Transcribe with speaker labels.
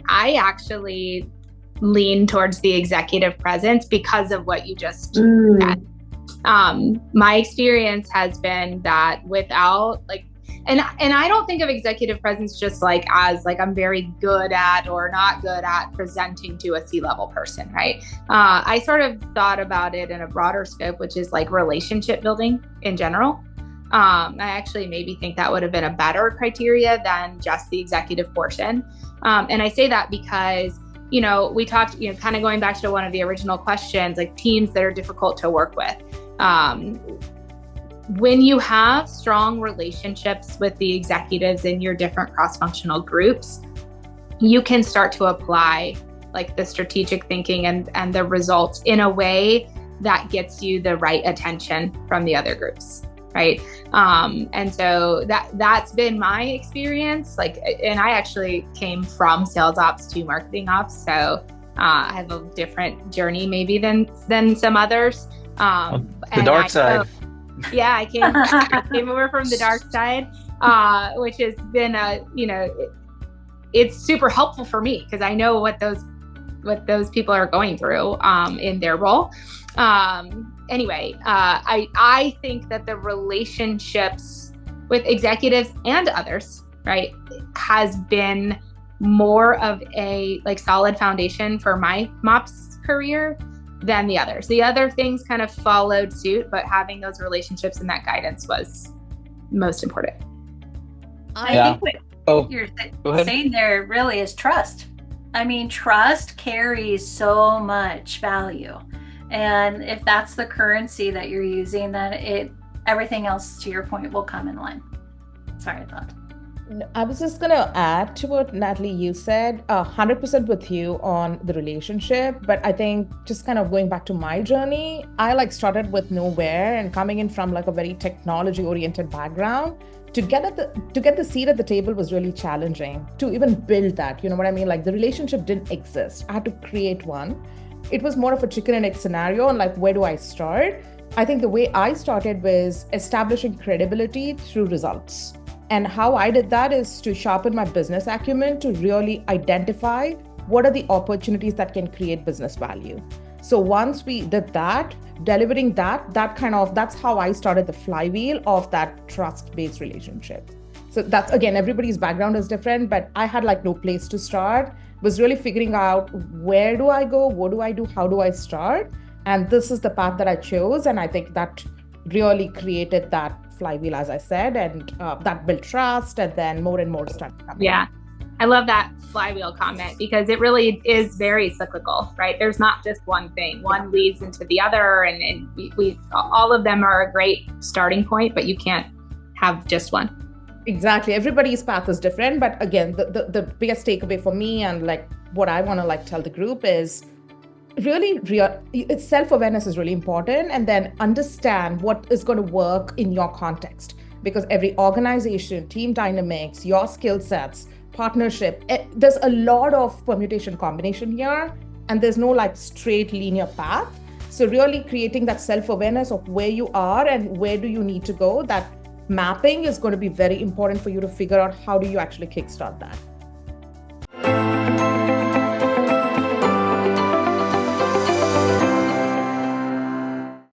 Speaker 1: I actually lean towards the executive presence because of what you just said. My experience has been that without and I don't think of executive presence just as I'm very good at or not good at presenting to a C-level person, right? I sort of thought about it in a broader scope, which is relationship building in general. I actually maybe think that would have been a better criteria than just the executive portion. And I say that because, we talked, kind of going back to one of the original questions, teams that are difficult to work with. When you have strong relationships with the executives in your different cross-functional groups, you can start to apply the strategic thinking and the results in a way that gets you the right attention from the other groups, right? And so that's been my experience. And I actually came from sales ops to marketing ops, so I have a different journey maybe than some others.
Speaker 2: The dark side.
Speaker 1: Yeah, I came over from the dark side, which has been it's super helpful for me because I know what those people are going through in their role. Anyway, I think that the relationships with executives and others, right, has been more of a solid foundation for my MOPS career than the others. The other things kind of followed suit, but having those relationships and that guidance was most important.
Speaker 3: I think what you're saying there really is trust. I mean, trust carries so much value. And if that's the currency that you're using, then everything else, to your point, will come in line. Sorry, I thought.
Speaker 4: I was just going to add to what Natalie, you said, 100% with you on the relationship. But I think just kind of going back to my journey, I started with nowhere and coming in from a very technology oriented background. To get the seat at the table was really challenging to even build that. You know what I mean? The relationship didn't exist. I had to create one. It was more of a chicken and egg scenario and where do I start? I think the way I started was establishing credibility through results. And how I did that is to sharpen my business acumen to really identify what are the opportunities that can create business value. So once we did that, delivering that's how I started the flywheel of that trust-based relationship. So that's, again, everybody's background is different, but I had no place to start, was really figuring out where do I go, what do I do, how do I start? And this is the path that I chose. And I think that really created that flywheel, as I said, and that built trust, and then more and more started coming.
Speaker 1: Yeah, I love that flywheel comment because it really is very cyclical, right? There's not just one thing. One leads into the other, and we all of them are a great starting point, but you can't have just one.
Speaker 4: Exactly. Everybody's path is different. But again, the biggest takeaway for me and what I want to tell the group is really it's self-awareness is really important, and then understand what is going to work in your context, because every organization, team dynamics, your skill sets, partnership, there's a lot of permutation combination here, and there's no straight linear path. So really creating that self-awareness of where you are and where do you need to go, that mapping is going to be very important for you to figure out how do you actually kickstart that.